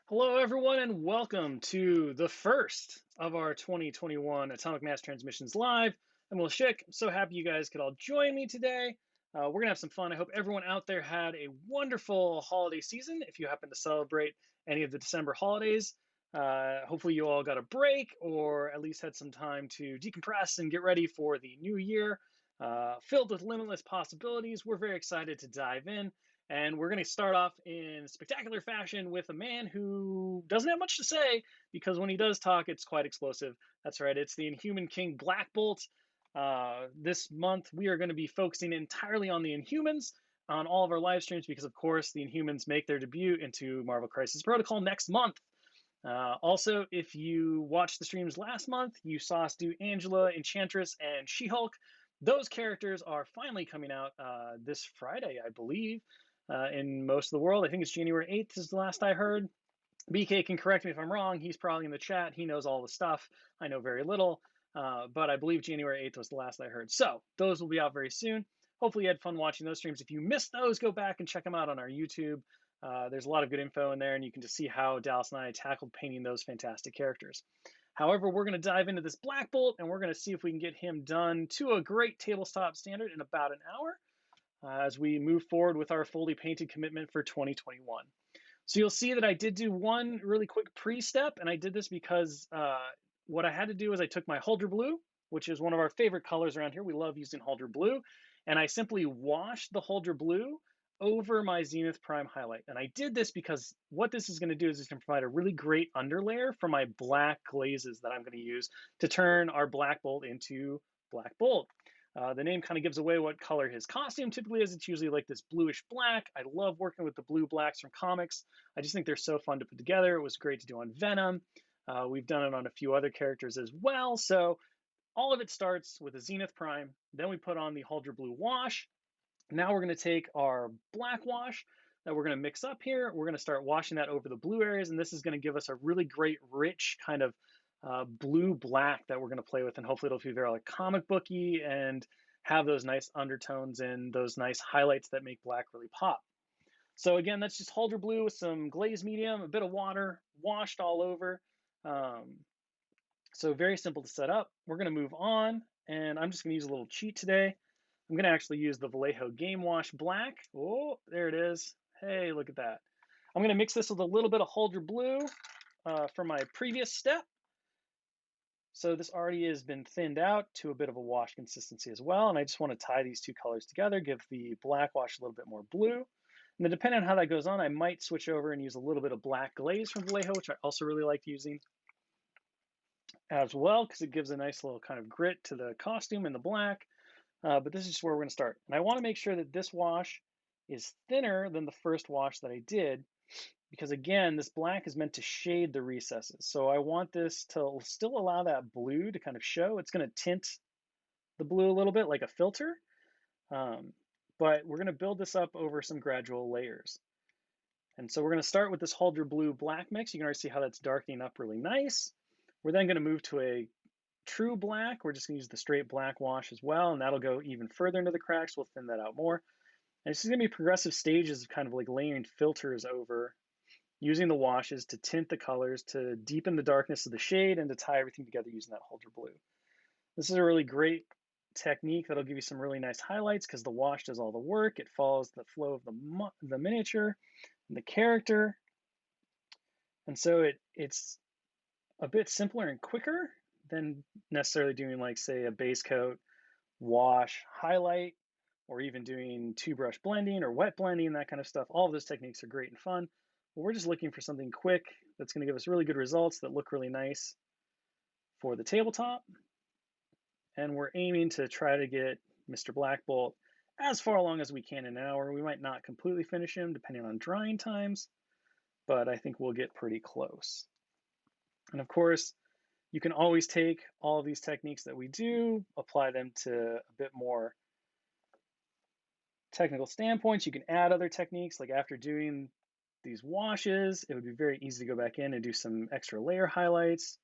Hello, everyone, and welcome to the first of our 2021 Atomic Mass Transmissions Live. I'm Will Schick. I'm so happy you guys could all join me today. We're going to have some fun. I hope everyone out there had a wonderful holiday season. If you happen to celebrate any of the December holidays, hopefully you all got a break or at least had some time to decompress and get ready for the new year, filled with limitless possibilities. We're very excited to dive in. And we're going to start off in spectacular fashion with a man who doesn't have much to say because when he does talk, it's quite explosive. That's right, it's the Inhuman King Black Bolt. This month, we are going to be focusing entirely on the Inhumans on all of our live streams because, of course, the Inhumans make their debut into Marvel Crisis Protocol next month. Also, if you watched the streams last month, you saw us do Angela, Enchantress, and She-Hulk. Those characters are finally coming out this Friday, I believe, in most of the world. I think it's January 8th is the last I heard. BK can correct me if I'm wrong. He's probably in the chat. He knows all the stuff. I know very little, but I believe January 8th was the last I heard. So those will be out very soon. Hopefully you had fun watching those streams. If you missed those, go back and check them out on our YouTube. There's a lot of good info in there, and you can just see how Dallas and I tackled painting those fantastic characters. However, we're going to dive into this Black Bolt, and we're going to see if we can get him done to a great tabletop standard in about an hour as we move forward with our fully painted commitment for 2021. So you'll see that I did do one really quick pre-step, and I did this because what I had to do is I took my Huldra Blue, which is one of our favorite colors around here. We love using Huldra Blue, and I simply washed the Huldra Blue over my Zenith Prime highlight. And I did this because what this is going to do is it's going to provide a really great underlayer for my black glazes that I'm going to use to turn our Black Bolt into Black Bolt. The name kind of gives away what color his costume typically is. It's usually like this bluish black. I love working with the blue blacks from comics. I just think they're so fun to put together. It was great to do on Venom. We've done it on a few other characters as well. So all of it starts with a Zenith Prime. Then we put on the Huldra Blue wash. Now we're going to take our black wash that we're going to mix up here. We're going to start washing that over the blue areas, and this is going to give us a really great, rich kind of blue-black that we're going to play with, and hopefully it'll be very like comic booky and have those nice undertones and those nice highlights that make black really pop. So again, that's just Huldra Blue with some glaze medium, a bit of water, washed all over. So very simple to set up. We're going to move on, and I'm just going to use a little cheat today. I'm going to actually use the Vallejo Game Wash Black. Oh, there it is. Hey, look at that. I'm going to mix this with a little bit of Huldra Blue from my previous step. So this already has been thinned out to a bit of a wash consistency as well. And I just want to tie these two colors together, give the black wash a little bit more blue. And then depending on how that goes on, I might switch over and use a little bit of black glaze from Vallejo, which I also really like using as well, because it gives a nice little kind of grit to the costume in the black. But this is just where we're going to start. And I want to make sure that this wash is thinner than the first wash that I did, because again, this black is meant to shade the recesses. So I want this to still allow that blue to kind of show. It's going to tint the blue a little bit like a filter, but we're going to build this up over some gradual layers. And so we're going to start with this Huldra Blue black mix. You can already see how that's darkening up really nice. We're then going to move to a true black. We're just going to use the straight black wash as well, and that'll go even further into the cracks. We'll thin that out more. And it's going to be progressive stages of kind of like layering filters over, using the washes to tint the colors, to deepen the darkness of the shade, and to tie everything together using that Huldra Blue. This is a really great technique that'll give you some really nice highlights because the wash does all the work. It follows the flow of the miniature and the character. And so it's a bit simpler and quicker than necessarily doing like, say, a base coat, wash, highlight, or even doing two-brush blending or wet blending, that kind of stuff. All of those techniques are great and fun, but we're just looking for something quick that's going to give us really good results that look really nice for the tabletop. And we're aiming to try to get Mr. Black Bolt as far along as we can in an hour. We might not completely finish him depending on drying times, but I think we'll get pretty close. And of course, you can always take all of these techniques that we do, apply them to a bit more technical standpoints. You can add other techniques, like after doing these washes, it would be very easy to go back in and do some extra layer highlights.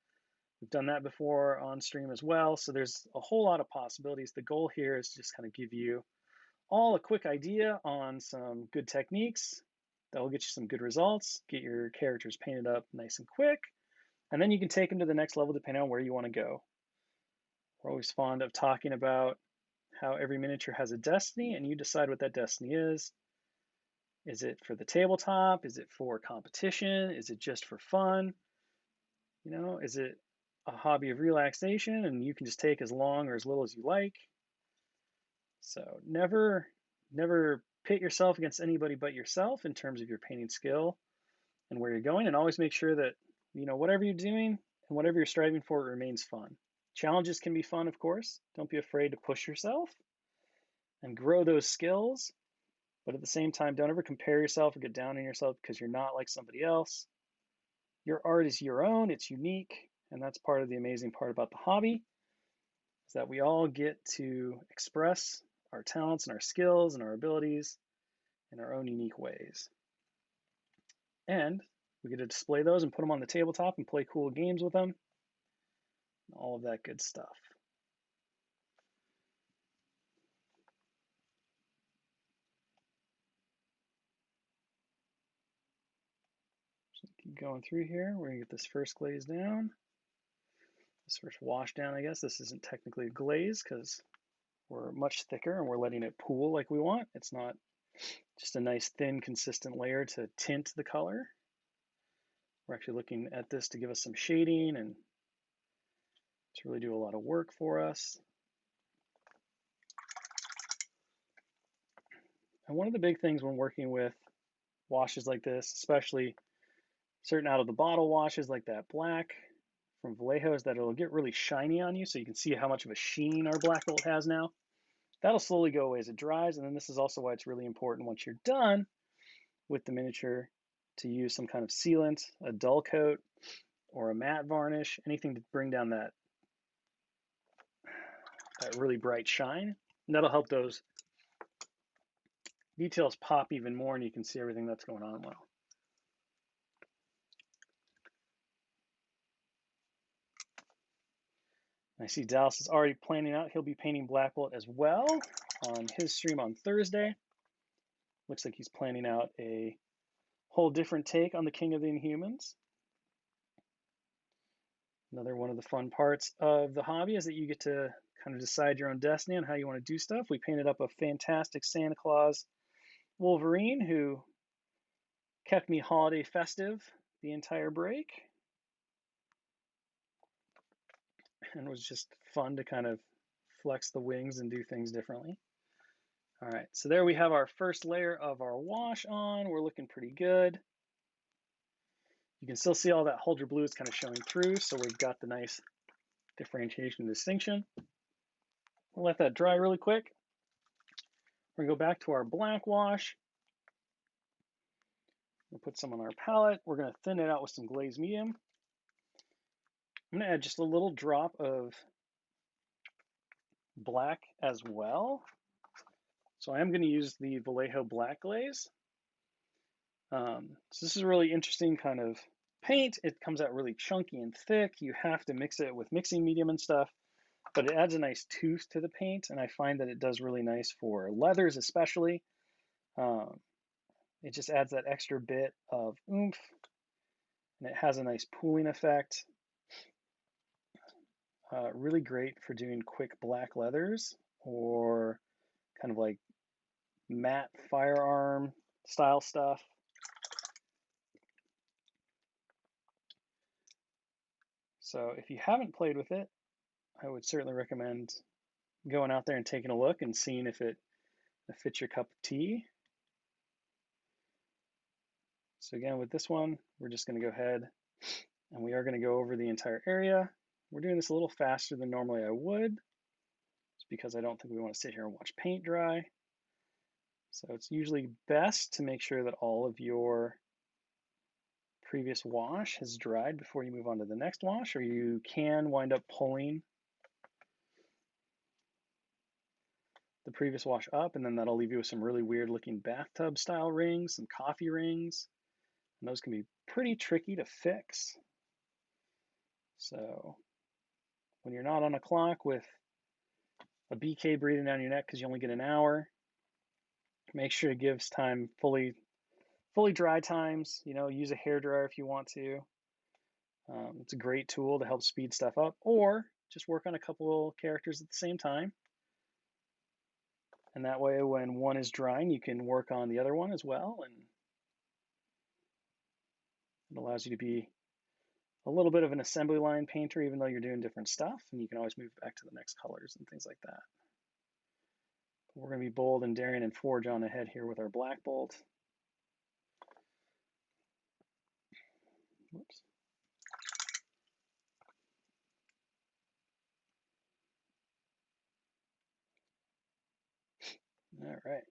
We've done that before on stream as well. So there's a whole lot of possibilities. The goal here is to just kind of give you all a quick idea on some good techniques That will get you some good results, get your characters painted up nice and quick, and then you can take them to the next level depending on where you want to go. We're always fond of talking about how every miniature has a destiny, and you decide what that destiny is. Is it for the tabletop? Is it for competition? Is it just for fun? You know, is it a hobby of relaxation and you can just take as long or as little as you like? So never pit yourself against anybody but yourself in terms of your painting skill and where you're going, and always make sure that, you know, whatever you're doing and whatever you're striving for, it remains fun. Challenges can be fun, of course. Don't be afraid to push yourself and grow those skills. But at the same time, don't ever compare yourself or get down on yourself because you're not like somebody else. Your art is your own, it's unique, and that's part of the amazing part about the hobby, is that we all get to express our talents and our skills and our abilities in our own unique ways. And we get to display those and put them on the tabletop and play cool games with them. All of that good stuff. So keep going through here. We're gonna get this first glaze down. This first wash down, I guess. This isn't technically a glaze because we're much thicker and we're letting it pool like we want. It's not just a nice thin consistent layer to tint the color. We're actually looking at this to give us some shading and to really do a lot of work for us. And one of the big things when working with washes like this, especially certain out of the bottle washes like that black from Vallejo, is that it'll get really shiny on you, so you can see how much of a sheen our black bolt has now. That'll slowly go away as it dries, and then this is also why it's really important once you're done with the miniature to use some kind of sealant, a dull coat, or a matte varnish, anything to bring down that really bright shine. And that'll help those details pop even more and you can see everything that's going on well. I see Dallas is already planning out. He'll be painting Black Bolt as well on his stream on Thursday. Looks like he's planning out a whole different take on the King of the Inhumans. Another one of the fun parts of the hobby is that you get to kind of decide your own destiny on how you want to do stuff. We painted up a fantastic Santa Claus Wolverine who kept me holiday festive the entire break. And it was just fun to kind of flex the wings and do things differently. All right, so there we have our first layer of our wash on. We're looking pretty good. You can still see all that Huldra blue is kind of showing through, so we've got the nice differentiation and distinction. We'll let that dry really quick. We're gonna go back to our black wash. We'll put some on our palette. We're gonna thin it out with some glaze medium. I'm gonna add just a little drop of black as well. So I am gonna use the Vallejo black glaze. So this is a really interesting kind of paint. It comes out really chunky and thick. You have to mix it with mixing medium and stuff, but it adds a nice tooth to the paint, and I find that it does really nice for leathers especially. It just adds that extra bit of oomph, and it has a nice pooling effect. Really great for doing quick black leathers or kind of like matte firearm style stuff. So if you haven't played with it, I would certainly recommend going out there and taking a look and seeing if it fits your cup of tea. So again, with this one, we're just going to go ahead and we are going to go over the entire area. We're doing this a little faster than normally I would, just because I don't think we want to sit here and watch paint dry. So it's usually best to make sure that all of your previous wash has dried before you move on to the next wash, or you can wind up pulling the previous wash up, and then that'll leave you with some really weird looking bathtub style rings, some coffee rings, and those can be pretty tricky to fix. So when you're not on a clock with a BK breathing down your neck because you only get an hour, make sure it gives time fully fully dry times, use a hairdryer if you want to. It's a great tool to help speed stuff up, or just work on a couple characters at the same time. And that way, when one is drying, you can work on the other one as well. And it allows you to be a little bit of an assembly line painter, even though you're doing different stuff. And you can always move back to the next colors and things like that. We're going to be bold and daring and forge on ahead here with our black bolt. Whoops. All right.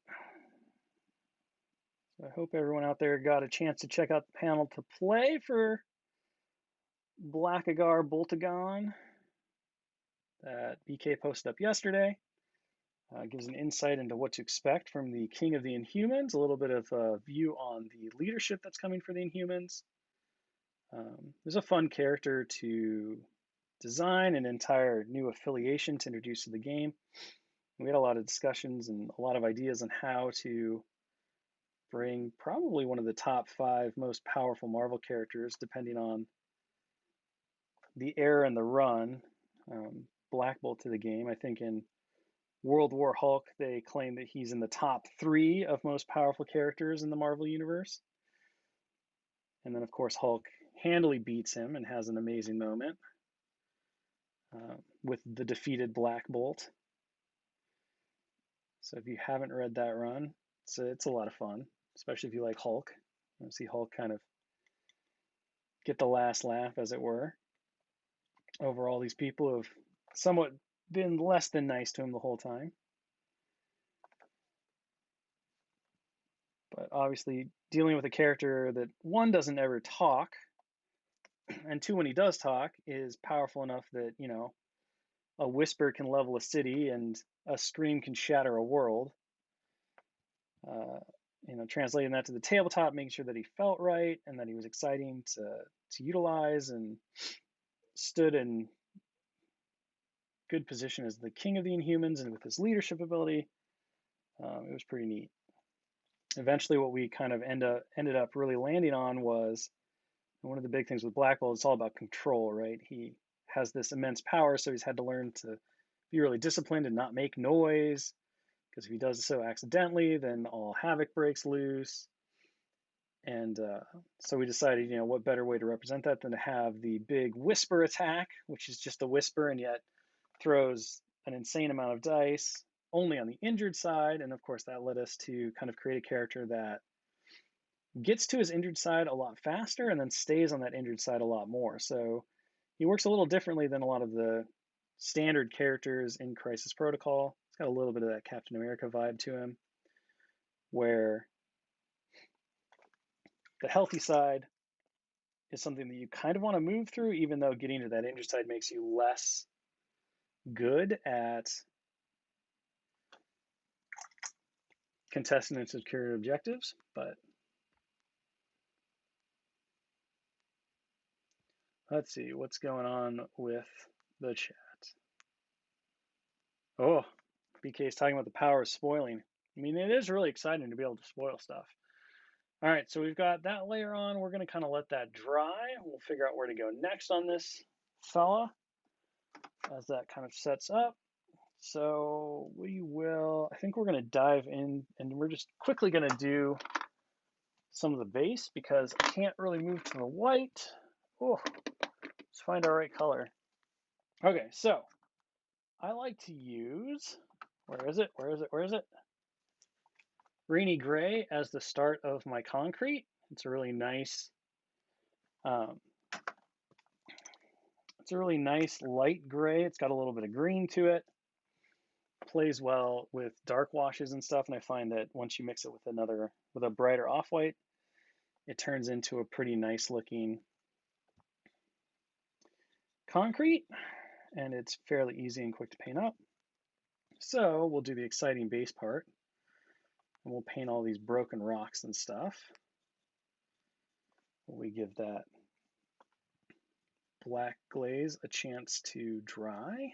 So I hope everyone out there got a chance to check out the panel to play for Black Agar Boltagon that BK posted up yesterday. Gives an insight into what to expect from the King of the Inhumans, a little bit of a view on the leadership that's coming for the Inhumans. There's a fun character to design, an entire new affiliation to introduce to the game. We had a lot of discussions and a lot of ideas on how to bring probably one of the top 5 most powerful Marvel characters, depending on the era and the run, Black Bolt to the game. I think in World War Hulk, they claim that he's in the top 3 of most powerful characters in the Marvel Universe. And then, of course, Hulk handily beats him and has an amazing moment with the defeated Black Bolt. So if you haven't read that run, it's a lot of fun, especially if you like Hulk. You see Hulk kind of get the last laugh, as it were, over all these people who have somewhat been less than nice to him the whole time. But obviously, dealing with a character that, 1, doesn't ever talk, and 2, when he does talk, is powerful enough that, a whisper can level a city and a scream can shatter a world. Translating that to the tabletop, making sure that he felt right and that he was exciting to utilize and stood in good position as the King of the Inhumans and with his leadership ability. It was pretty neat. Eventually, what we kind of ended up really landing on was one of the big things with Black Bolt. It's all about control, right? He has this immense power, so he's had to learn to be really disciplined and not make noise, because if he does so accidentally, then all havoc breaks loose. And so we decided, what better way to represent that than to have the big whisper attack, which is just a whisper and yet throws an insane amount of dice only on the injured side. And of course, that led us to kind of create a character that gets to his injured side a lot faster and then stays on that injured side a lot more. So he works a little differently than a lot of the standard characters in Crisis Protocol. It's got a little bit of that Captain America vibe to him, where the healthy side is something that you kind of want to move through, even though getting to that injured side makes you less good at contesting and securing objectives. But let's see what's going on with the chat. Oh, BK is talking about the power of spoiling. I mean, it is really exciting to be able to spoil stuff. All right, so we've got that layer on. We're going to kind of let that dry. We'll figure out where to go next on this fella as that kind of sets up. So I think we're going to dive in, and we're just quickly going to do some of the base because I can't really move to the white. Oh, let's find our right color. Okay, so I like to use, where is it? Rainy gray as the start of my concrete. It's a really nice, light gray. It's got a little bit of green to it. Plays well with dark washes and stuff, and I find that once you mix it with a brighter off-white, it turns into a pretty nice looking concrete, and it's fairly easy and quick to paint up. So we'll do the exciting base part, and we'll paint all these broken rocks and stuff. We give that black glaze a chance to dry.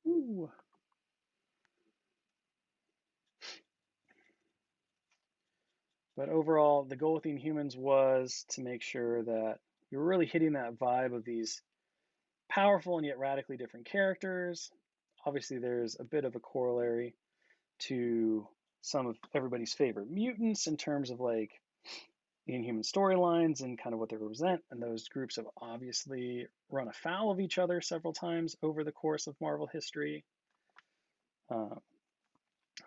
Ooh. But overall, the goal with the Inhumans was to make sure that you're really hitting that vibe of these powerful and yet radically different characters. Obviously, there's a bit of a corollary to some of everybody's favorite mutants in terms of like the Inhuman storylines and kind of what they represent. And those groups have obviously run afoul of each other several times over the course of Marvel history.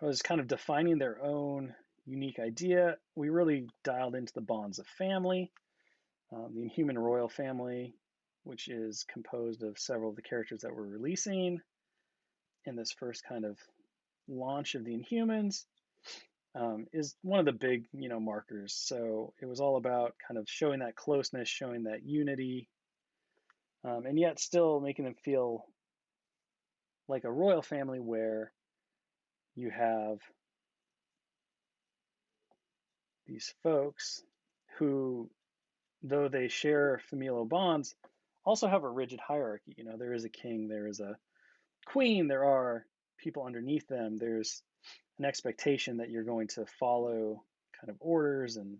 Was kind of defining their own unique idea. We really dialed into the bonds of family, the Inhuman royal family, which is composed of several of the characters that we're releasing in this first kind of launch of the Inhumans, is one of the big, markers. So it was all about kind of showing that closeness, showing that unity, and yet still making them feel like a royal family where you have these folks who, though they share familial bonds, also have a rigid hierarchy. There is a king, there is a queen, there are people underneath them. There's an expectation that you're going to follow kind of orders, and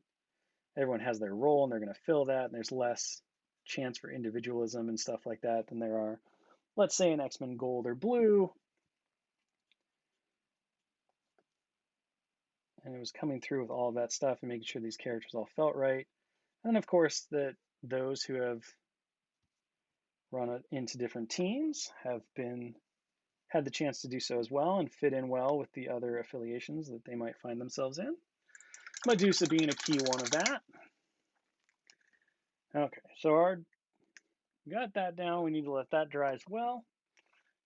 everyone has their role and they're going to fill that. And there's less chance for individualism and stuff like that than there are, let's say, in X-Men Gold or Blue. And it was coming through with all of that stuff and making sure these characters all felt right. And then, of course, that those who have run into different teams have had the chance to do so as well and fit in well with the other affiliations that they might find themselves in. Medusa being a key one of that. Okay, so got that down. We need to let that dry as well.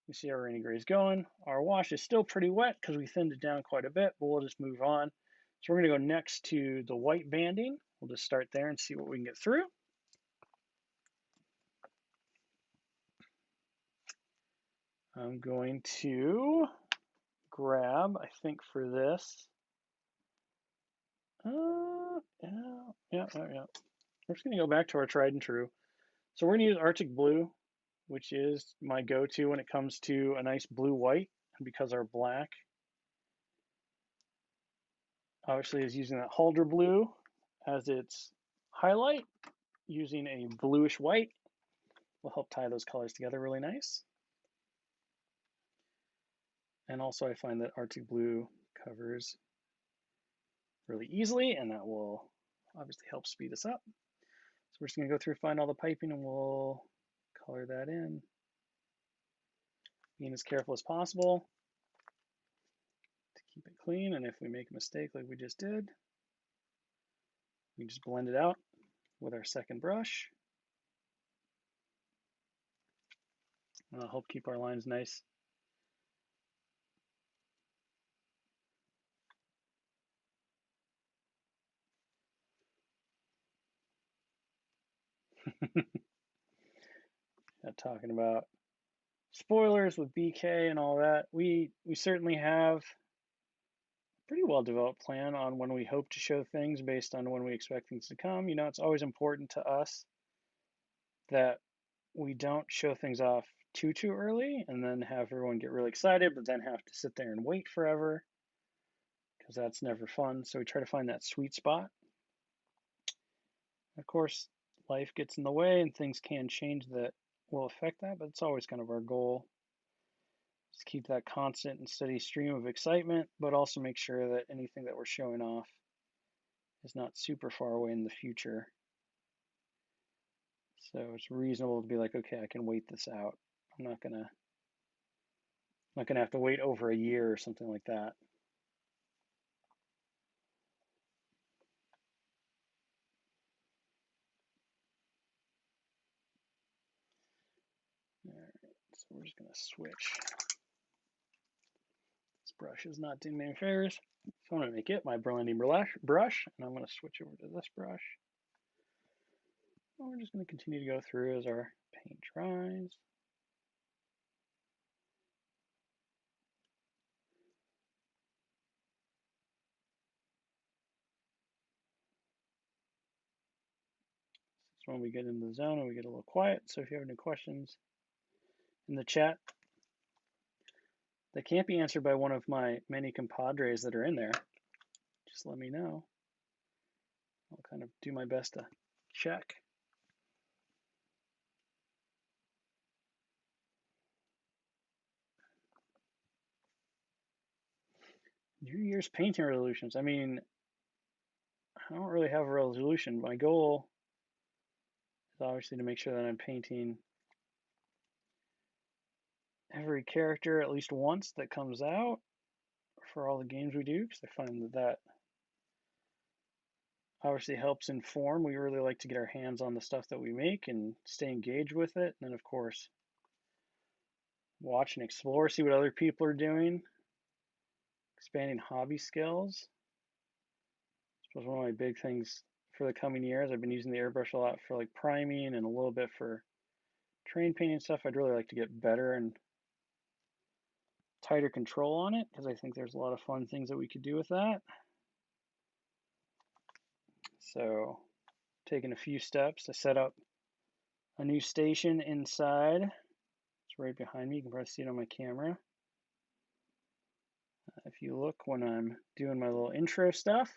You see our rainy gray's going. Our wash is still pretty wet because we thinned it down quite a bit, but we'll just move on. So we're going to go next to the white banding. We'll just start there and see what we can get through. I'm going to grab, I think for this, yeah. We're just going to go back to our tried and true. So we're going to use Arctic Blue, which is my go-to when it comes to a nice blue-white, because our black obviously is using that Huldra blue as its highlight. Using a bluish white will help tie those colors together really nice. And also I find that Arctic Blue covers really easily, and that will obviously help speed us up. So we're just going to go through, find all the piping, and we'll color that in, being as careful as possible to keep it clean. And if we make a mistake like we just did, we just blend it out with our second brush. And I'll help keep our lines nice. Not talking about spoilers with BK and all that. We certainly have a pretty well developed plan on when we hope to show things based on when we expect things to come. It's always important to us that we don't show things off too early and then have everyone get really excited, but then have to sit there and wait forever, because that's never fun. So we try to find that sweet spot. Of course, life gets in the way and things can change that will affect that, but it's always kind of our goal. Just keep that constant and steady stream of excitement, but also make sure that anything that we're showing off is not super far away in the future. So it's reasonable to be like, okay, I can wait this out. I'm not gonna have to wait over a year or something like that. All right, so we're just gonna switch. This brush is not doing me any favors, so I'm gonna make it my blending brush, and I'm gonna switch over to this brush. And we're just gonna continue to go through as our paint dries. So when we get into the zone and we get a little quiet, so if you have any questions in the chat that can't be answered by one of my many compadres that are in there, just let me know. I'll kind of do my best to check. New Year's painting resolutions. I mean, I don't really have a resolution. My goal is obviously to make sure that I'm painting every character at least once that comes out for all the games we do, because I find that that obviously helps inform. We really like to get our hands on the stuff that we make and stay engaged with it. And then, of course, watch and explore, see what other people are doing, expanding hobby skills. I suppose one of my big things for the coming years, I've been using the airbrush a lot for like priming and a little bit for train painting stuff. I'd really like to get better and tighter control on it, because I think there's a lot of fun things that we could do with that. So taking a few steps to set up a new station inside. It's right behind me. You can probably see it on my camera. If you look when I'm doing my little intro stuff,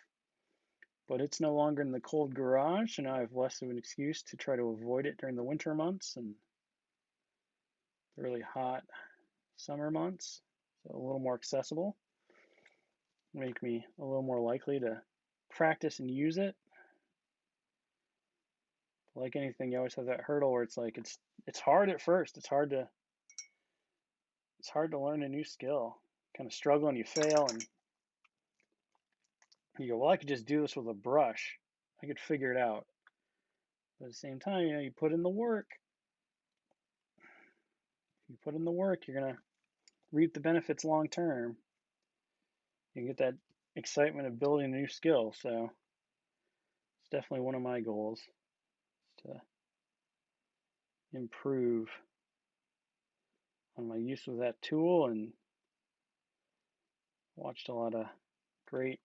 but it's no longer in the cold garage, so now I have less of an excuse to try to avoid it during the winter months and the really hot summer months. So a little more accessible, make me a little more likely to practice and use it. Like anything, you always have that hurdle where it's like it's hard at first. It's hard to learn a new skill. Kind of struggle and you fail and you go, well, I could just do this with a brush. I could figure it out. But at the same time, you put in the work. If you put in the work, you're gonna reap the benefits long term. You get that excitement of building a new skill. So it's definitely one of my goals to improve on my use of that tool, and watched a lot of great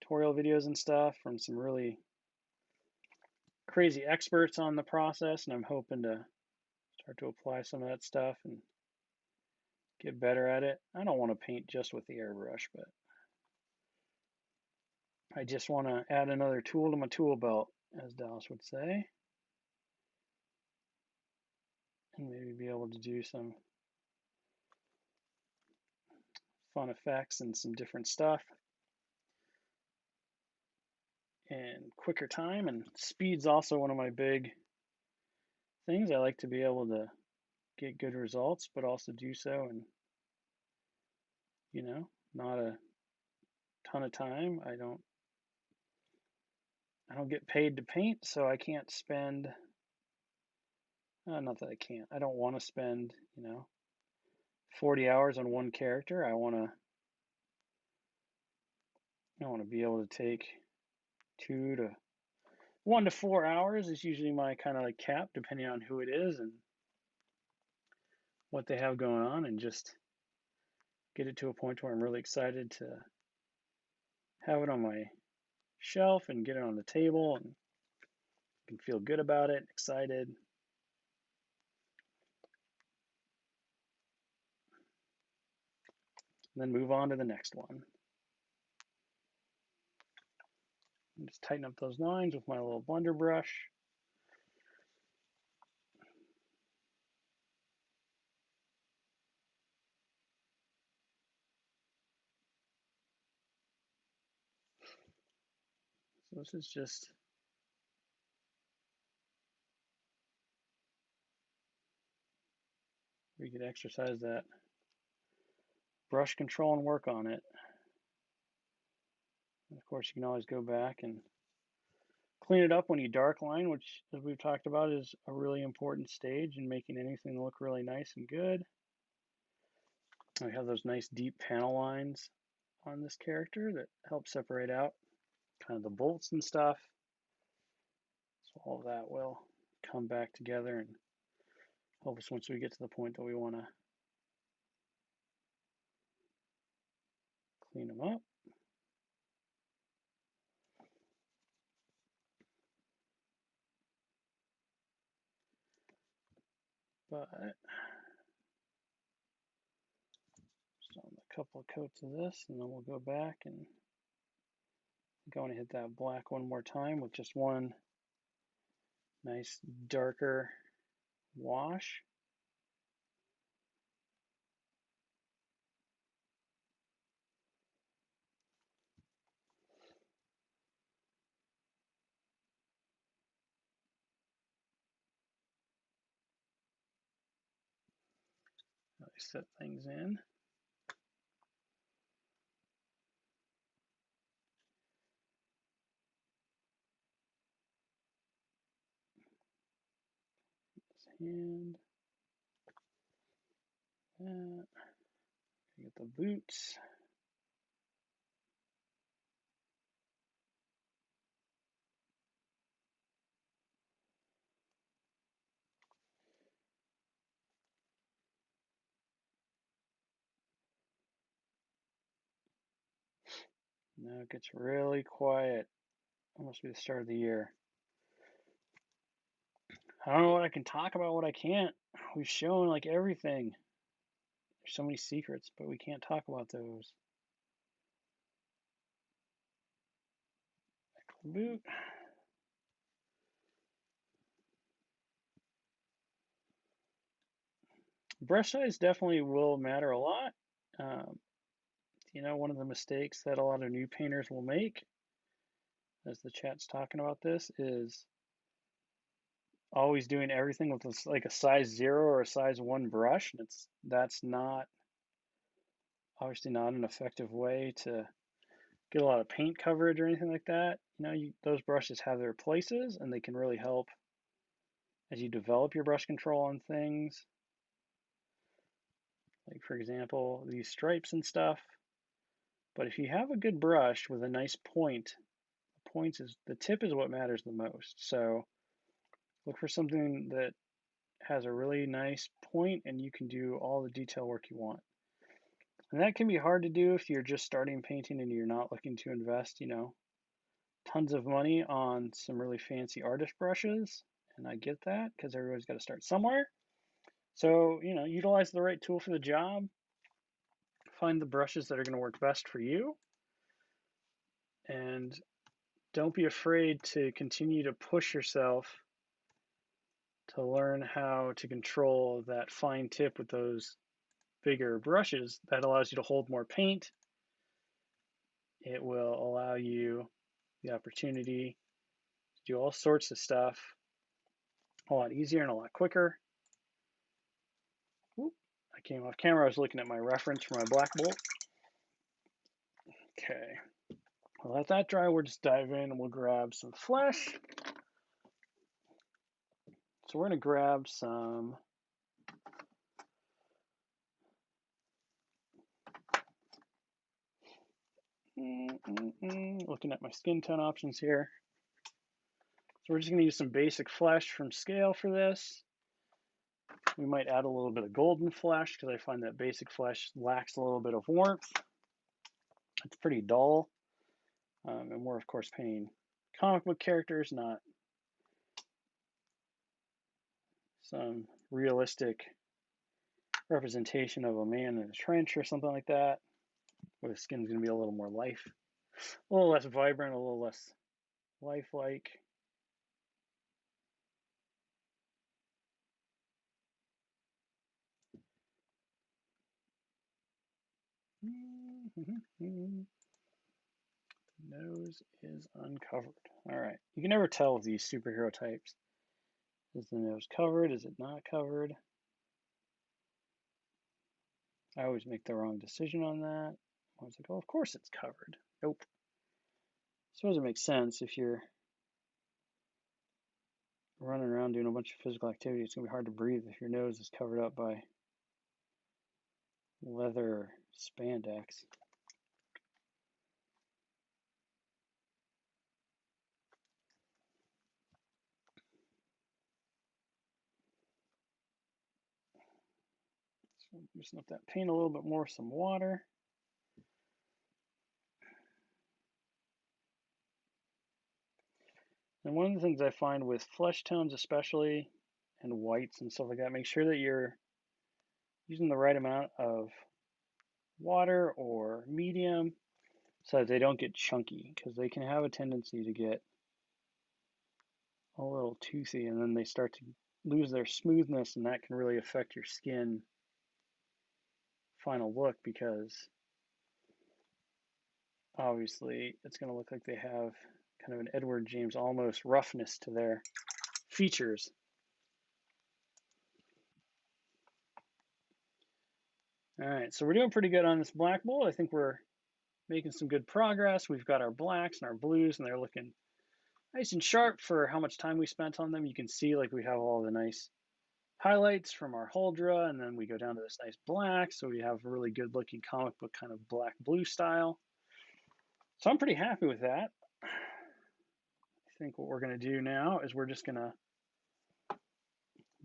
tutorial videos and stuff from some really crazy experts on the process, and I'm hoping to start to apply some of that stuff and get better at it. I don't want to paint just with the airbrush, but I just want to add another tool to my tool belt, as Dallas would say, and maybe be able to do some fun effects and some different stuff in quicker time. And speed's also one of my big things. I like to be able to get good results, but also do so in, not a ton of time. I don't get paid to paint, so I can't spend, not that I can't, I don't want to spend, 40 hours on one character. I want to be able to take 1 to 4 hours is usually my kind of like cap, depending on who it is and what they have going on, and just get it to a point where I'm really excited to have it on my shelf and get it on the table and can feel good about it, excited. And then move on to the next one. And just tighten up those lines with my little blender brush. So this is just where you could exercise that brush control and work on it. And of course, you can always go back and clean it up when you dark line, which, as we've talked about, is a really important stage in making anything look really nice and good. We have those nice deep panel lines on this character that help separate out kind of the bolts and stuff. So all of that will come back together and help us once we get to the point that we want to clean them up. But just on a couple of coats of this, and then we'll go back and Going to hit that black one more time with just one nice darker wash. Really set things in. Hand. That. Get the boots. Now it gets really quiet. Almost be the start of the year. I don't know what I can talk about, what I can't. We've shown like everything. There's so many secrets, but we can't talk about those. Boot. Brush size definitely will matter a lot. Um, one of the mistakes that a lot of new painters will make, as the chat's talking about this, is always doing everything with like a size 0 or a size 1 brush. That's not obviously not an effective way to get a lot of paint coverage or anything like that. Those brushes have their places and they can really help as you develop your brush control on things. Like for example, these stripes and stuff. But if you have a good brush with a nice point, the tip is what matters the most. So look for something that has a really nice point and you can do all the detail work you want. And that can be hard to do if you're just starting painting and you're not looking to invest, tons of money on some really fancy artist brushes. And I get that because everybody's got to start somewhere. So, utilize the right tool for the job. Find the brushes that are going to work best for you. And don't be afraid to continue to push yourself to learn how to control that fine tip with those bigger brushes. That allows you to hold more paint. It will allow you the opportunity to do all sorts of stuff a lot easier and a lot quicker. Oop, I came off camera. I was looking at my reference for my black bolt. Okay, we'll let that dry. We'll just dive in and we'll grab some flesh. So we're going to grab some looking at my skin tone options here. So we're just going to use some basic flesh from scale for this. We might add a little bit of golden flesh because I find that basic flesh lacks a little bit of warmth. It's pretty dull. And we're, of course, painting comic book characters, not some realistic representation of a man in a trench or something like that, where the skin's going to be a little more a little less vibrant, a little less lifelike. Nose is uncovered. All right. You can never tell with these superhero types. Is the nose covered? Is it not covered? I always make the wrong decision on that. I was like, oh, of course it's covered. Nope. I suppose it makes sense if you're running around doing a bunch of physical activity. It's going to be hard to breathe if your nose is covered up by leather spandex. So loosen up that paint a little bit more with some water. And one of the things I find with flesh tones especially, and whites and stuff like that, make sure that you're using the right amount of water or medium. so that they don't get chunky, because they can have a tendency to get a little toothy, and then they start to lose their smoothness, and that can really affect your skin final look, because obviously it's going to look like they have kind of an Edward James almost roughness to their features. All right, so we're doing pretty good on this black bowl. I think we're making some good progress. We've got our blacks and our blues, and they're looking nice and sharp for how much time we spent on them. You can see like we have all the nice highlights from our Huldra, and then we go down to this nice black, so we have a really good looking comic book kind of black blue style. So I'm pretty happy with that. I think what we're going to do now is we're just going to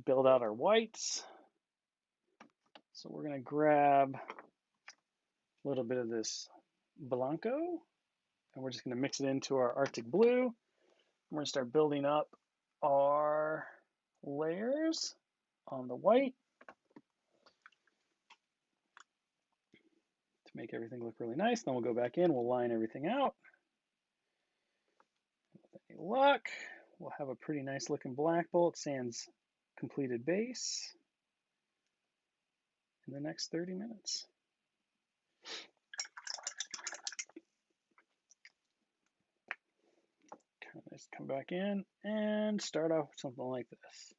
build out our whites. So we're going to grab a little bit of this Blanco, and we're just going to mix it into our Arctic blue. We're going to start building up our layers on the white to make everything look really nice. Then we'll go back in, we'll line everything out. With any luck, we'll have a pretty nice looking black bolt sans completed base in the next 30 minutes. Kind of nice to come back in and start off with something like this.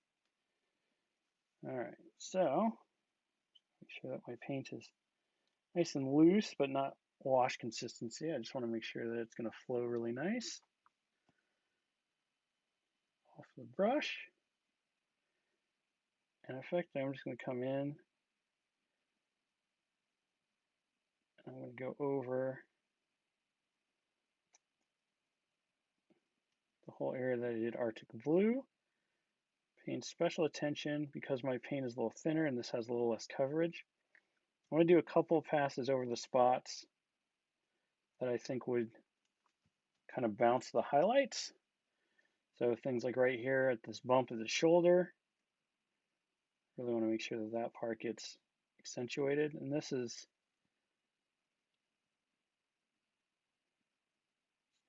All right, so make sure that my paint is nice and loose, but not wash consistency. I just want to make sure that it's going to flow really nice off the brush. And in fact, I'm just going to come in and I'm going to go over the whole area that I did Arctic blue. Paying special attention because my paint is a little thinner and this has a little less coverage. I'm going to do a couple of passes over the spots that I think would kind of bounce the highlights. So things like right here at this bump of the shoulder, really want to make sure that that part gets accentuated. And this is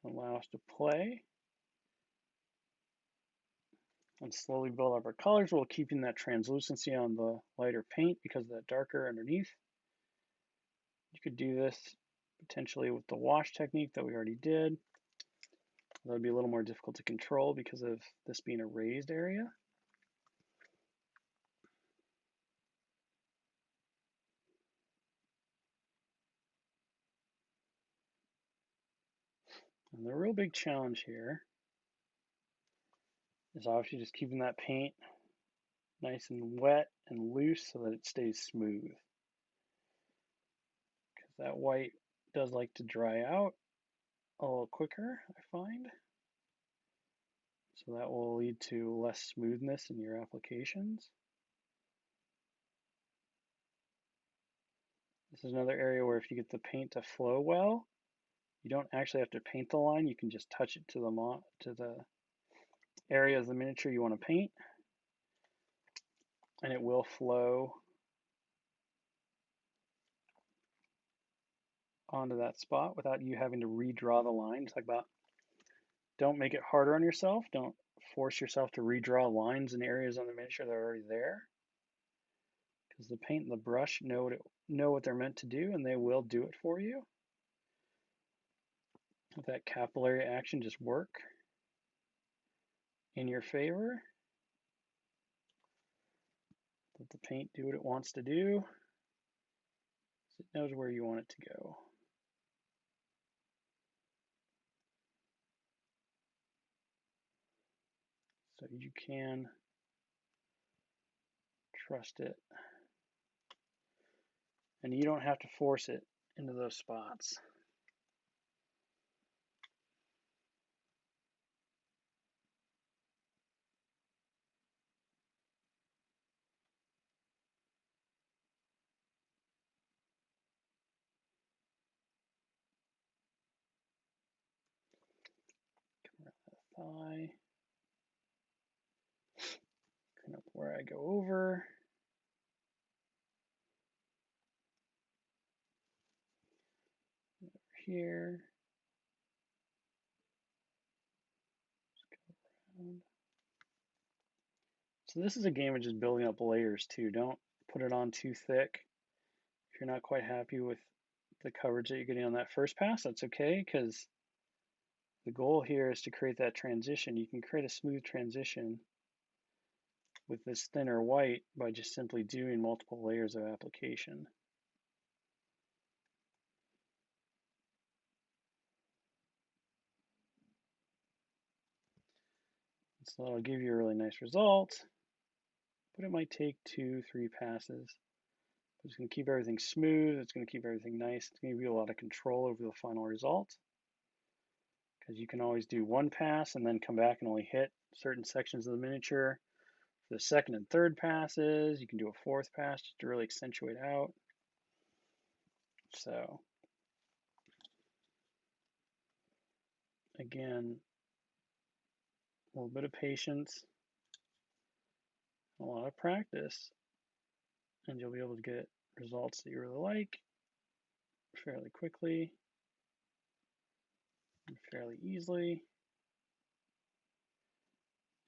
allow us to play and slowly build up our colors while keeping that translucency on the lighter paint because of that darker underneath. You could do this potentially with the wash technique that we already did. That would be a little more difficult to control because of this being a raised area. And the real big challenge here is obviously just keeping that paint nice and wet and loose so that it stays smooth. Because that white does like to dry out a little quicker, I find. So that will lead to less smoothness in your applications. This is another area where if you get the paint to flow well, you don't actually have to paint the line. You can just touch it to the area of the miniature you want to paint, and it will flow onto that spot without you having to redraw the line. It's like about, don't make it harder on yourself. Don't force yourself to redraw lines in areas on the miniature that are already there, because the paint and the brush know what they're meant to do, and they will do it for you. Let that capillary action just work in your favor. Let the paint do what it wants to do. It knows where you want it to go. So you can trust it. And you don't have to force it into those spots. Come around the thigh. Clean up where I go over. Over here. So this is a game of just building up layers too. Don't put it on too thick. If you're not quite happy with the coverage that you're getting on that first pass, that's okay, because the goal here is to create that transition. You can create a smooth transition with this thinner white by just simply doing multiple layers of application. So that'll give you a really nice result, but it might take 2-3 passes. It's going to keep everything smooth. It's going to keep everything nice. It's going to give you a lot of control over the final result, because you can always do one pass and then come back and only hit certain sections of the miniature. For the second and third passes, you can do a fourth pass just to really accentuate out. So again, a little bit of patience, a lot of practice, and you'll be able to get results that you really like fairly quickly and fairly easily.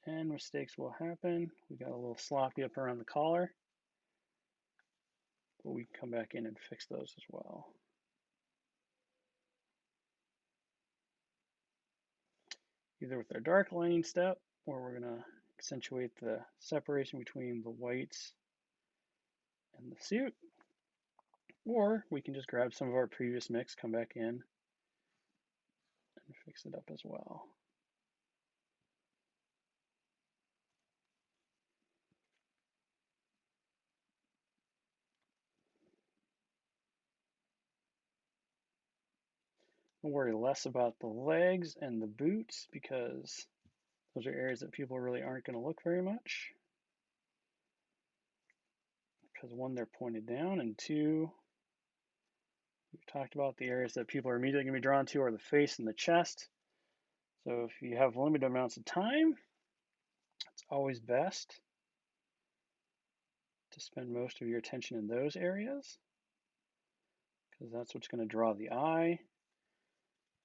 And mistakes will happen. We got a little sloppy up around the collar, but we can come back in and fix those as well. Either with our dark lining step, where we're going to accentuate the separation between the whites and the suit, or we can just grab some of our previous mix, come back in, and fix it up as well. I'll worry less about the legs and the boots, because those are areas that people really aren't going to look very much. Because one, they're pointed down, and two, we've talked about the areas that people are immediately going to be drawn to are the face and the chest. So if you have limited amounts of time, it's always best to spend most of your attention in those areas, because that's what's going to draw the eye,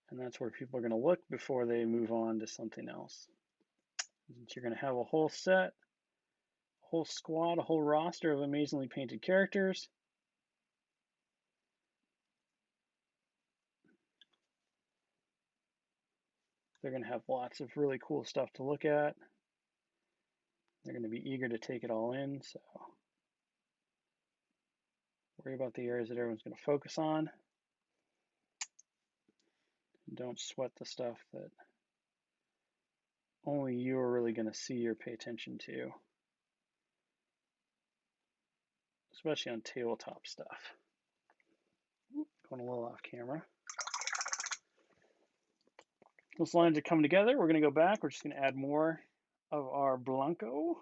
and that's where people are going to look before they move on to something else. Since you're going to have a whole set, a whole squad, a whole roster of amazingly painted characters, they're going to have lots of really cool stuff to look at. They're going to be eager to take it all in, so worry about the areas that everyone's going to focus on. Don't sweat the stuff that only you are really going to see or pay attention to, especially on tabletop stuff. Going a little off camera. Those lines are coming together. We're going to go back. We're just going to add more of our Blanco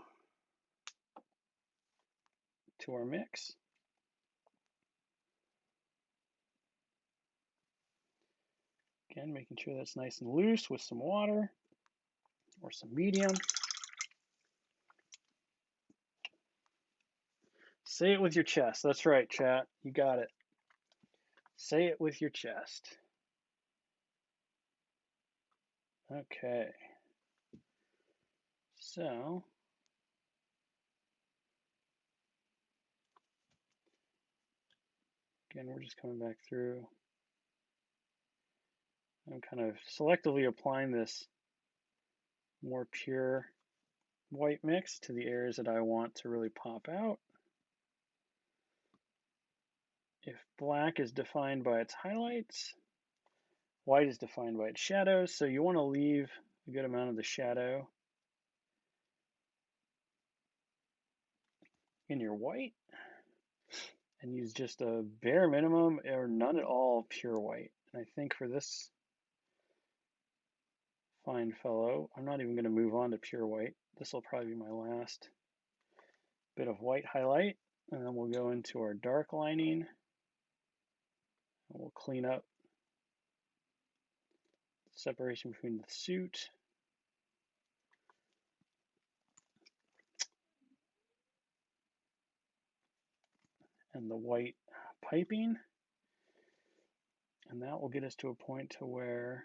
to our mix. Again, making sure that's nice and loose with some water or some medium. Say it with your chest. That's right, chat. You got it. Say it with your chest. Okay. So, again, we're just coming back through. I'm kind of selectively applying this more pure white mix to the areas that I want to really pop out. If black is defined by its highlights, white is defined by its shadows, so you want to leave a good amount of the shadow in your white and use just a bare minimum or none at all pure white. And I think for this fine fellow, I'm not even going to move on to pure white. This will probably be my last bit of white highlight, and then we'll go into our dark lining and we'll clean up the separation between the suit and the white piping. And that will get us to a point to where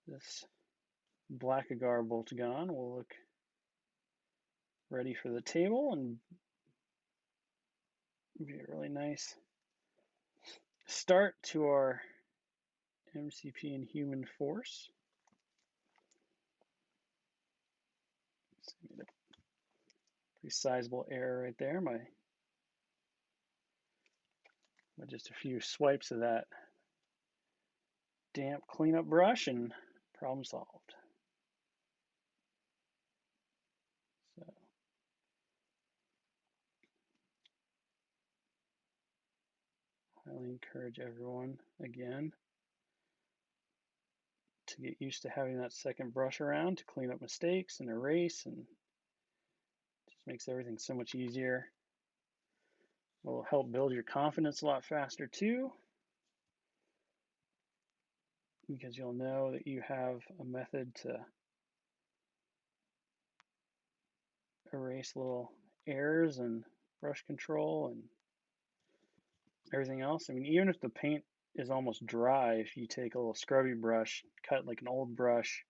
this black agar boltagon will look ready for the table and be a really nice start to our MCP and human force. Made a pretty sizable error right there. Just a few swipes of that damp cleanup brush and problem solved. So highly encourage everyone again to get used to having that second brush around to clean up mistakes and erase, and just makes everything so much easier. It will help build your confidence a lot faster too, because you'll know that you have a method to erase little errors and brush control and everything else. I mean, even if the paint is almost dry, if you take a little scrubby brush, cut like an old brush,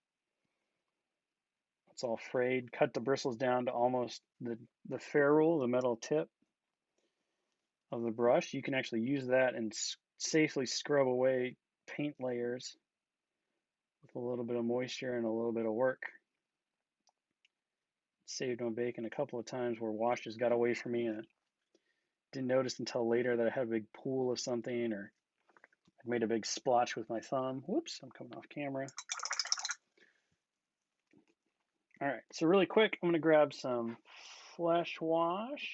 it's all frayed, cut the bristles down to almost the ferrule, the metal tip of the brush, you can actually use that and safely scrub away paint layers with a little bit of moisture and a little bit of work. Saved my bacon a couple of times where washes got away from me and I didn't notice until later that I had a big pool of something, or I made a big splotch with my thumb. Whoops, I'm coming off camera. All right, so really quick, I'm going to grab some flesh wash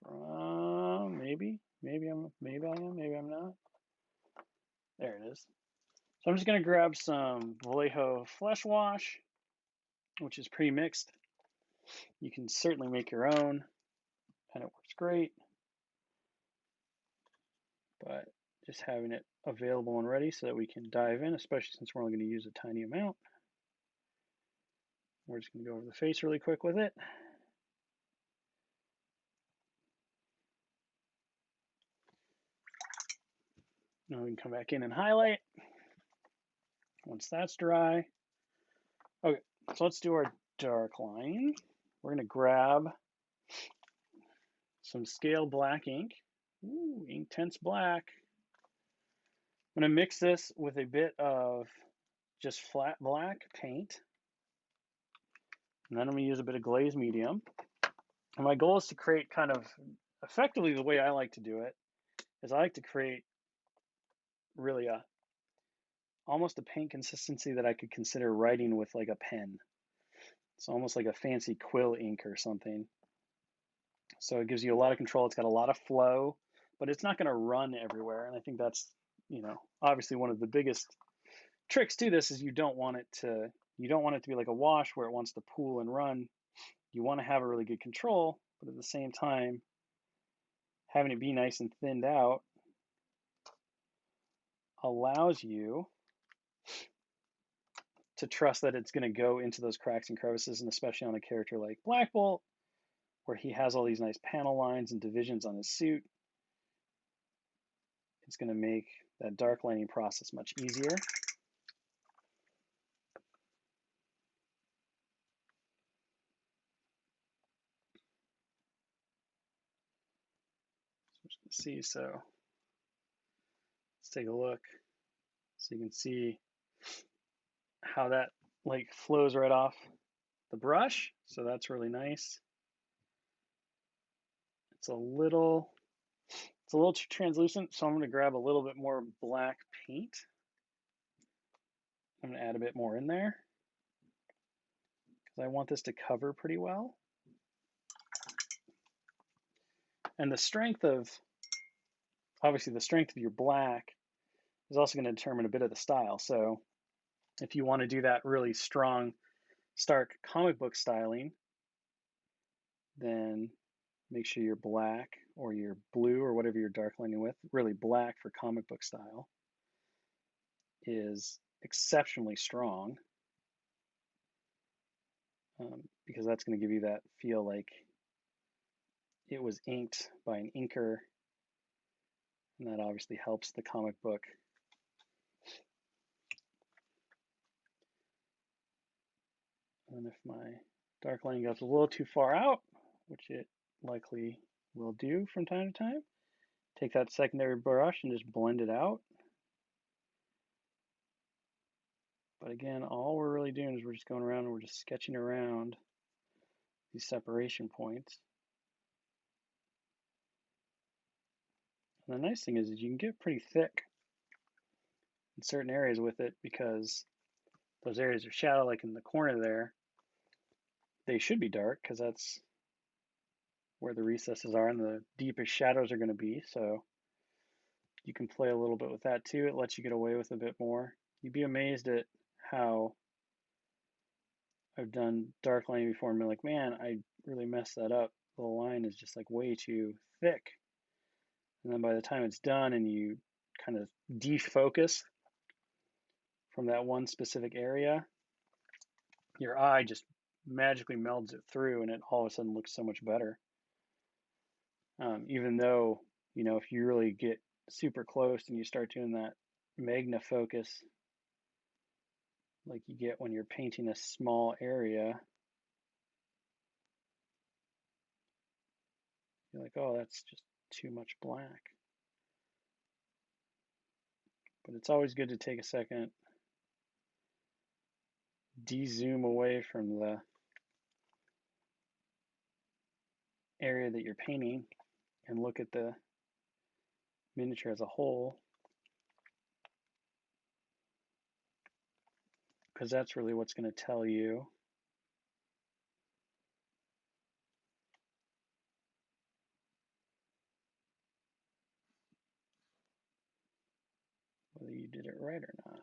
from maybe I am, maybe I'm not. There it is. So I'm just going to grab some Vallejo flesh wash, which is pre-mixed. You can certainly make your own, and it works great. But just having it available and ready so that we can dive in, especially since we're only going to use a tiny amount. We're just going to go over the face really quick with it. Now we can come back in and highlight once that's dry. Okay, so let's do our dark line. We're going to grab some scale black ink. Ooh, Inktense black. I'm going to mix this with a bit of just flat black paint. And then I'm going to use a bit of glaze medium. And my goal is to create kind of effectively the way I like to do it is I like to create really almost a paint consistency that I could consider writing with like a pen. It's almost like a fancy quill ink or something. So it gives you a lot of control. It's got a lot of flow, but it's not going to run everywhere. And I think that's, obviously one of the biggest tricks to this is you don't want it to be like a wash where it wants to pool and run. You want to have a really good control, but at the same time, having it be nice and thinned out allows you to trust that it's going to go into those cracks and crevices, and especially on a character like Black Bolt, where he has all these nice panel lines and divisions on his suit. It's going to make that dark lining process much easier. See, so let's take a look so you can see how that like flows right off the brush. So that's really nice. It's a little too translucent, so I'm going to grab a little bit more black paint. I'm going to add a bit more in there because I want this to cover pretty well. And the strength of your black is also going to determine a bit of the style. So if you want to do that really strong, stark comic book styling, then make sure your black or your blue or whatever you're dark lining with, really black for comic book style, is exceptionally strong, because that's going to give you that feel like it was inked by an inker, and that obviously helps the comic book. And if my dark line goes a little too far out, which it likely will do from time to time, take that secondary brush and just blend it out. But again, all we're really doing is we're just going around and we're just sketching around these separation points. And the nice thing is you can get pretty thick in certain areas with it, because those areas of shadow, like in the corner there, they should be dark because that's where the recesses are and the deepest shadows are going to be. So you can play a little bit with that too. It lets you get away with a bit more. You'd be amazed at how I've done dark lining before and been like, man, I really messed that up. The line is just like way too thick. And then by the time it's done and you kind of defocus from that one specific area, your eye just magically melds it through and it all of a sudden looks so much better. Even though, if you really get super close and you start doing that magna focus, like you get when you're painting a small area, you're like, oh, that's just too much black. But it's always good to take a second, de-zoom away from the area that you're painting and look at the miniature as a whole, because that's really what's going to tell you whether you did it right or not.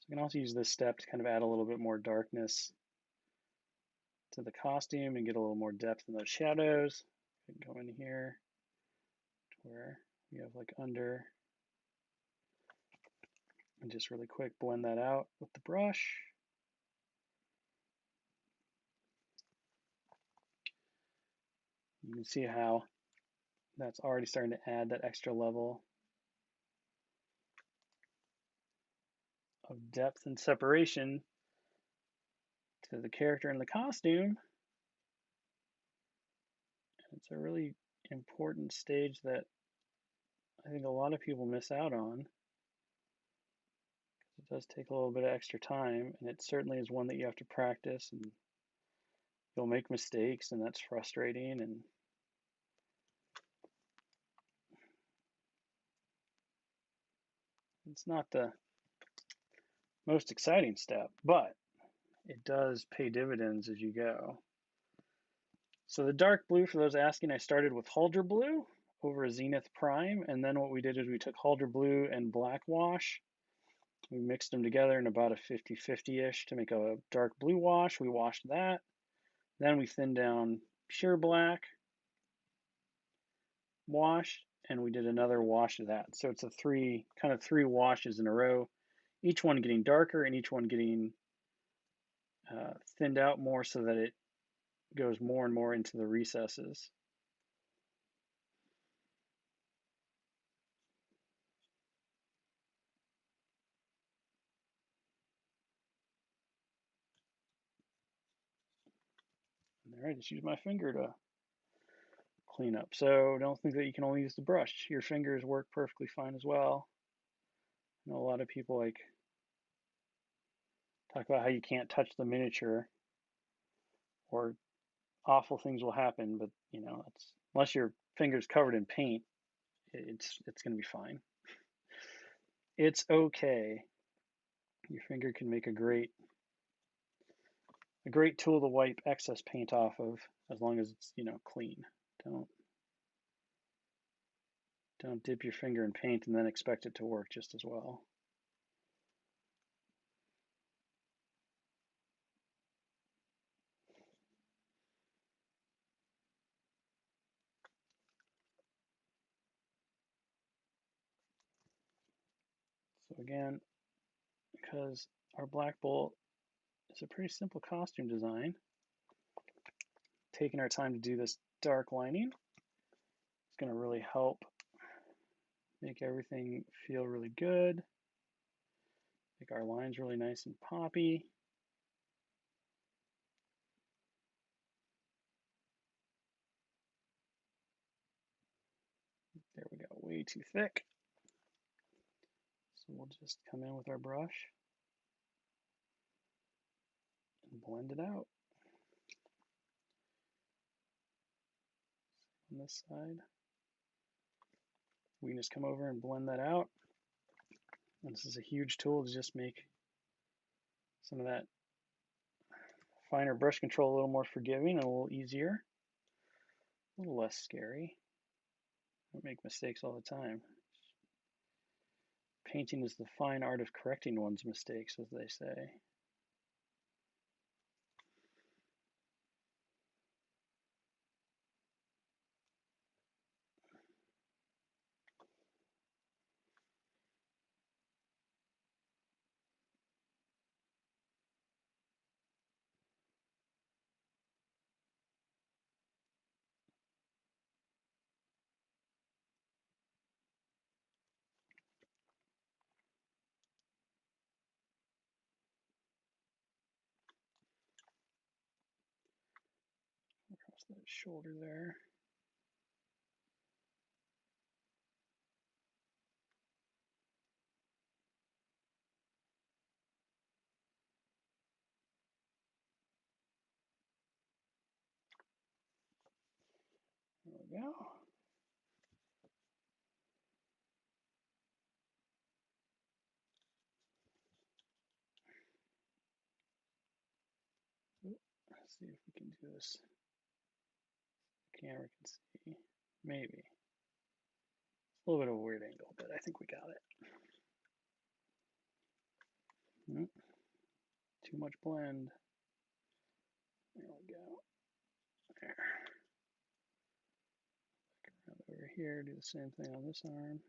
So you can also use this step to kind of add a little bit more darkness to the costume and get a little more depth in those shadows. You can go in here to where you have like under, and just really quick blend that out with the brush. You can see how that's already starting to add that extra level of depth and separation to the character and the costume. It's a really important stage that I think a lot of people miss out on. It does take a little bit of extra time, and it certainly is one that you have to practice, and you'll make mistakes, and that's frustrating. And it's not the most exciting step, but it does pay dividends as you go. So the dark blue, for those asking, I started with Huldra blue over a Zenith Prime, and then what we did is we took Huldra blue and black wash. We mixed them together in about a 50-50-ish to make a dark blue wash. We washed that. Then we thinned down pure black wash, and we did another wash of that. So it's a three washes in a row, each one getting darker and each one getting thinned out more so that it goes more and more into the recesses. And there, I just use my finger to clean up. So don't think that you can only use the brush. Your fingers work perfectly fine as well. I know a lot of people like talk about how you can't touch the miniature or awful things will happen, but it's, unless your finger's covered in paint, it's going to be fine. It's okay. Your finger can make a great tool to wipe excess paint off of, as long as it's clean. Don't dip your finger in paint and then expect it to work just as well. So again, because our Black Bolt is a pretty simple costume design. Taking our time to do this dark lining is going to really help make everything feel really good. Make our lines really nice and poppy. There we go, way too thick. So we'll just come in with our brush and blend it out. On this side, we can just come over and blend that out. And this is a huge tool to just make some of that finer brush control a little more forgiving and a little easier, a little less scary. I make mistakes all the time. Painting is the fine art of correcting one's mistakes, as they say. Across that shoulder there. There we go. Let's see if we can do this. The camera can see. Maybe. It's a little bit of a weird angle, but I think we got it. Too much blend. There we go. There. Back around over here, do the same thing on this arm.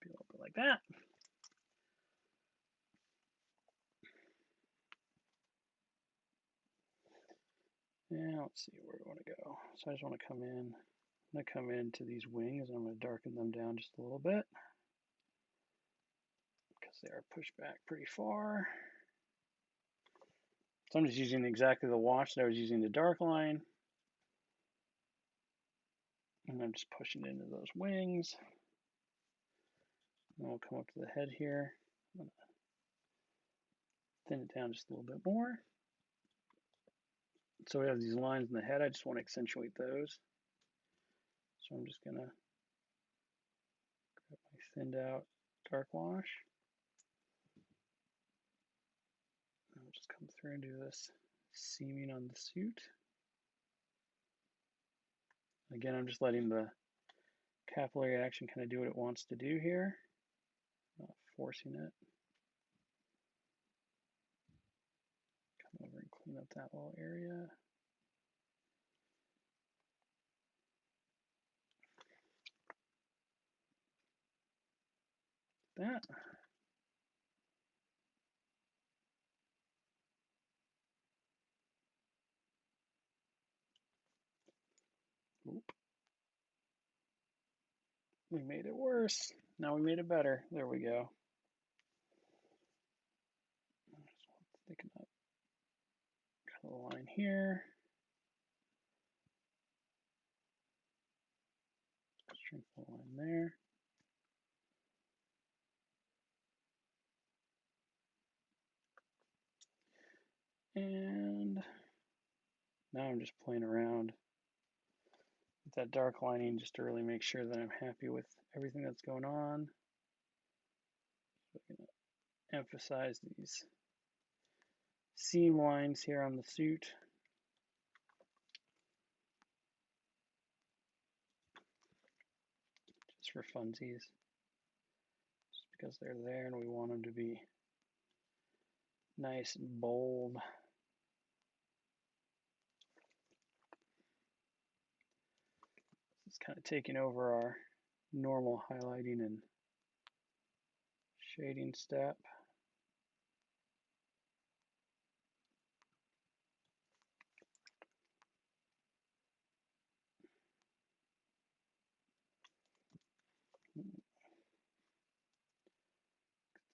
Be a little bit like that. Yeah, let's see where we want to go. So I just want to come in. I'm going to come into these wings and I'm going to darken them down just a little bit because they are pushed back pretty far. So I'm just using exactly the wash that I was using the dark line. And I'm just pushing it into those wings. And we'll come up to the head here. I'm going to thin it down just a little bit more. So we have these lines in the head. I just want to accentuate those. So I'm just going to grab my thinned out dark wash. And I'll just come through and do this seaming on the suit. Again, I'm just letting the capillary action kind of do what it wants to do here, not forcing it. Come over and clean up that little area. That. Oop. We made it worse. Now we made it better. There we go. Thicken up. Cut a line here. Shrink the line there. And now I'm just playing around with that dark lining just to really make sure that I'm happy with everything that's going on. So I'm going to emphasize these seam lines here on the suit. Just for funsies. Just because they're there and we want them to be nice and bold. It's kind of taking over our normal highlighting and shading step.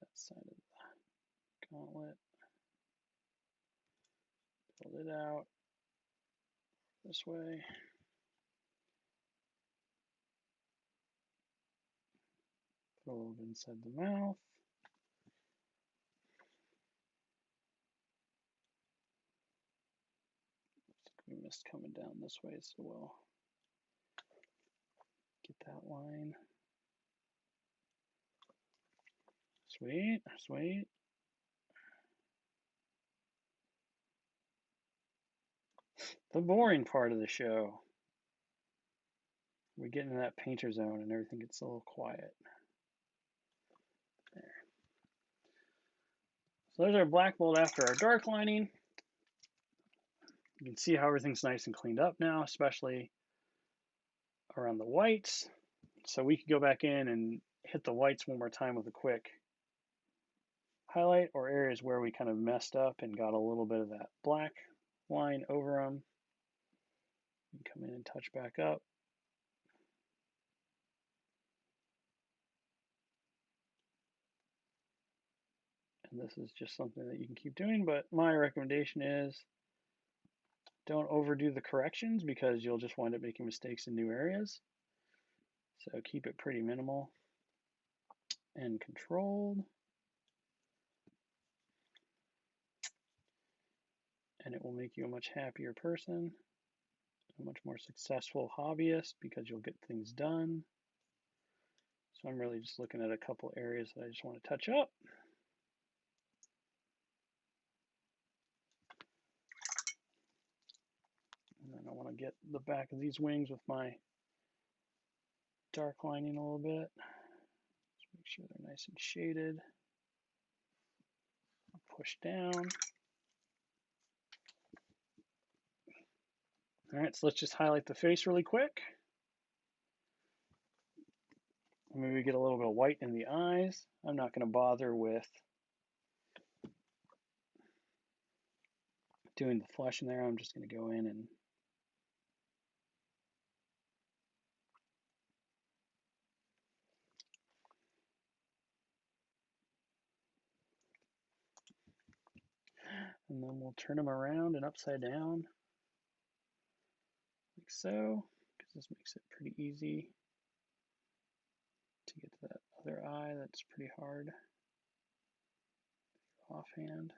That side of the gauntlet. Build it out this way. Put a little bit inside the mouth. We missed coming down this way, so we'll get that line. Sweet, sweet. The boring part of the show. We get into that painter zone and everything gets a little quiet. There. So there's our black mold after our dark lining. You can see how everything's nice and cleaned up now, especially around the whites. So we could go back in and hit the whites one more time with a quick highlight, or areas where we kind of messed up and got a little bit of that black line over them. You can come in and touch back up. And this is just something that you can keep doing, but my recommendation is don't overdo the corrections because you'll just wind up making mistakes in new areas. So keep it pretty minimal and controlled. And it will make you a much happier person, a much more successful hobbyist because you'll get things done. So I'm really just looking at a couple areas that I just want to touch up. And then I want to get the back of these wings with my dark lining a little bit. Just make sure they're nice and shaded. Push down. All right, so let's just highlight the face really quick. Maybe get a little bit of white in the eyes. I'm not going to bother with doing the flesh in there. I'm just going to go in and then we'll turn them around and upside down like so, because this makes it pretty easy to get to that other eye that's pretty hard offhand.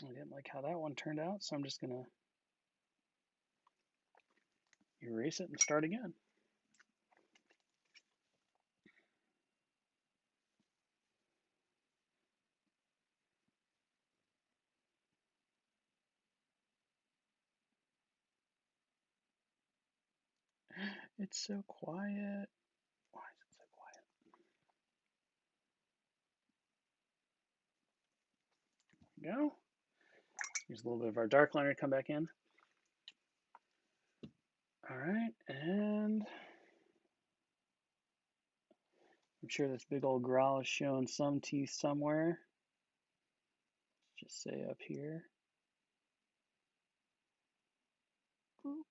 I didn't like how that one turned out, so I'm just going to erase it and start again. It's so quiet. Why is it so quiet? There we go. Use a little bit of our dark liner to come back in. All right, and I'm sure this big old growl is showing some teeth somewhere. Let's just say up here. Boop.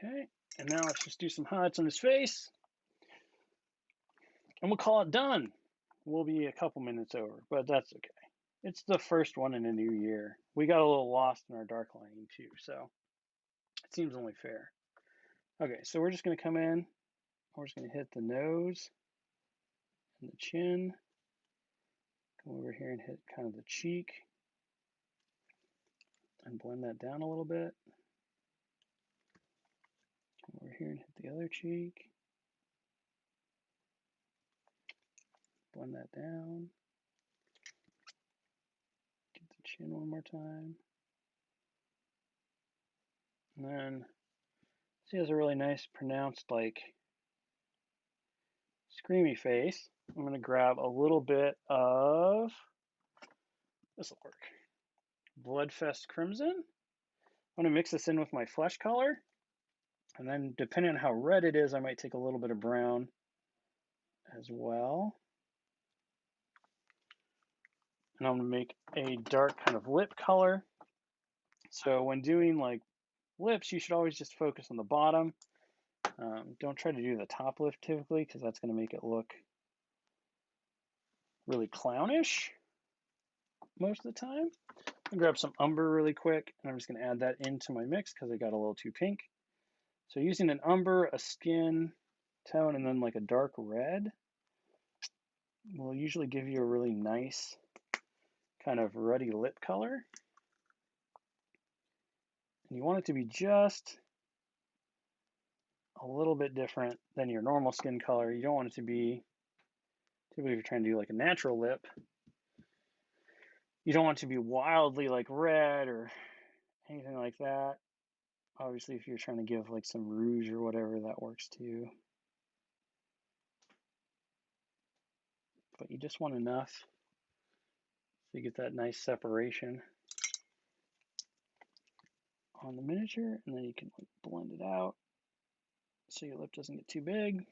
Okay, and now let's just do some highlights on his face. And we'll call it done. We'll be a couple minutes over, but that's okay. It's the first one in a new year. We got a little lost in our dark lining too, so it seems only fair. Okay, so we're just going to come in. We're just going to hit the nose and the chin. Come over here and hit kind of the cheek and blend that down a little bit. Come over here and hit the other cheek. Blend that down. Get the chin one more time. And then she has a really nice pronounced like screamy face. I'm going to grab a little bit of, this will work, Bloodfest Crimson. I'm going to mix this in with my flesh color. And then depending on how red it is, I might take a little bit of brown as well. And I'm going to make a dark kind of lip color. So when doing like lips, you should always just focus on the bottom. Don't try to do the top lip typically, because that's going to make it look really clownish most of the time. I'll grab some umber really quick, and I'm just going to add that into my mix because it got a little too pink. So using an umber, a skin tone, and then like a dark red will usually give you a really nice kind of ruddy lip color. And you want it to be just a little bit different than your normal skin color. You don't want it to be, typically if you're trying to do like a natural lip, you don't want it to be wildly like red or anything like that. Obviously, if you're trying to give like some rouge or whatever, that works too. But you just want enough so you get that nice separation on the miniature, and then you can like blend it out so your lip doesn't get too big.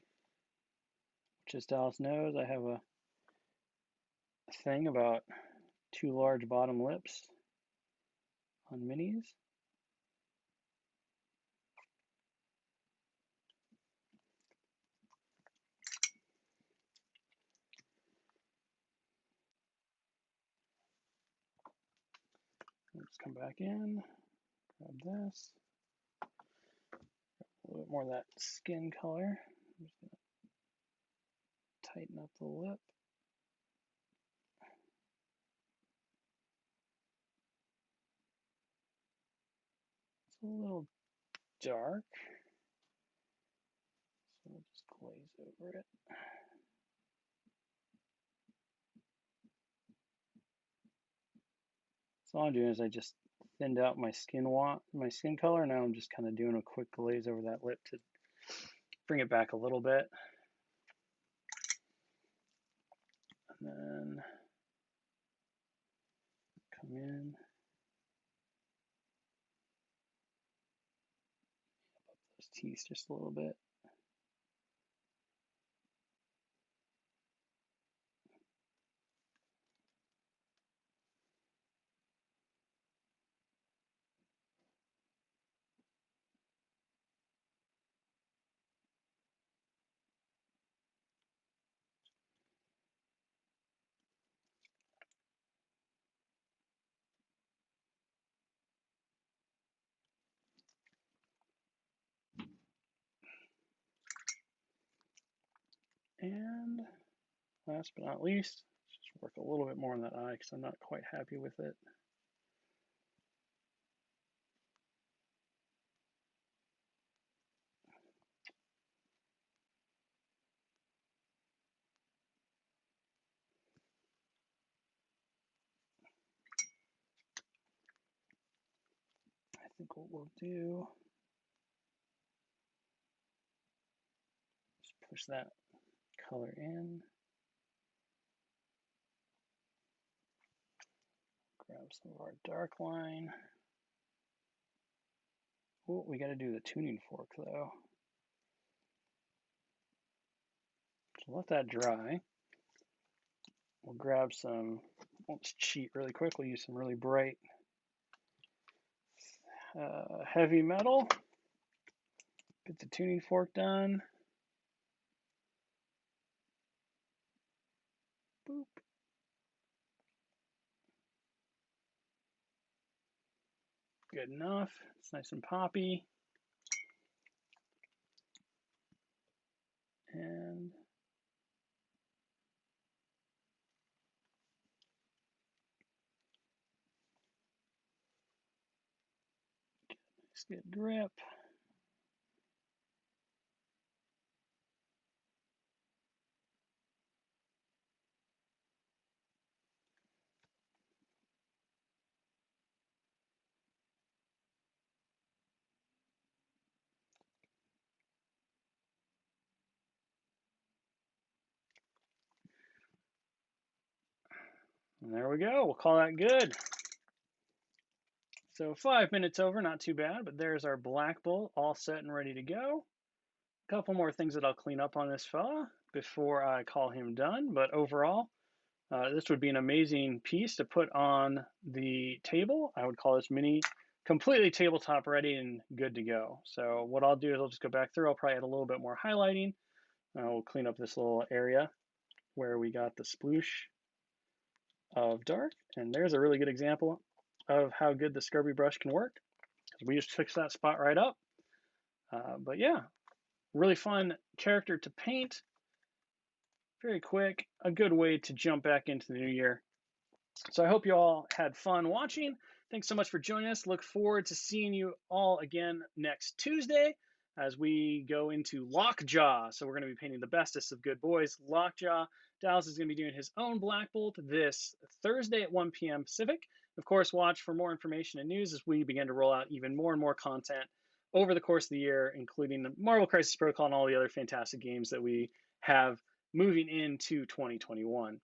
Just Dallas knows I have a thing about too large bottom lips on minis. Let's come back in, grab this, a little bit more of that skin color. I'm just gonna tighten up the lip. It's a little dark, so we'll just glaze over it. So all I'm doing is I just thinned out my skin color. Now I'm just kind of doing a quick glaze over that lip to bring it back a little bit. And then come in, up those teeth just a little bit. And last but not least, just work a little bit more on that eye because I'm not quite happy with it. I think what we'll do is push that color in. Grab some of our dark line. Oh, we got to do the tuning fork though. So let that dry. We'll grab some, let's cheat really quick. We'll use some really bright heavy metal. Get the tuning fork done. Boop. Good enough. It's nice and poppy. And Let's get drip. And there we go. We'll call that good. So 5 minutes over, not too bad, but there's our black bolt all set and ready to go. A couple more things that I'll clean up on this fella before I call him done, but overall, this would be an amazing piece to put on the table. I would call this mini completely tabletop ready and good to go. So what I'll do is I'll just go back through. I'll probably add a little bit more highlighting. We'll clean up this little area where we got the sploosh of dark. And there's a really good example of how good the Scrubby brush can work. We just fixed that spot right up. But yeah, really fun character to paint. Very quick, a good way to jump back into the new year. So I hope you all had fun watching. Thanks so much for joining us. Look forward to seeing you all again next Tuesday as we go into Lockjaw. So we're going to be painting the bestest of good boys, Lockjaw. Dallas is going to be doing his own Black Bolt this Thursday at 1 p.m. Pacific. Of course, watch for more information and news as we begin to roll out even more and more content over the course of the year, including the Marvel Crisis Protocol and all the other fantastic games that we have moving into 2021.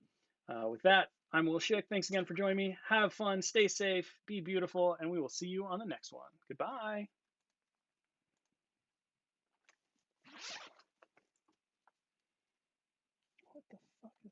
With that, I'm Will Schick. Thanks again for joining me. Have fun, stay safe, be beautiful, and we will see you on the next one. Goodbye. What the fuck is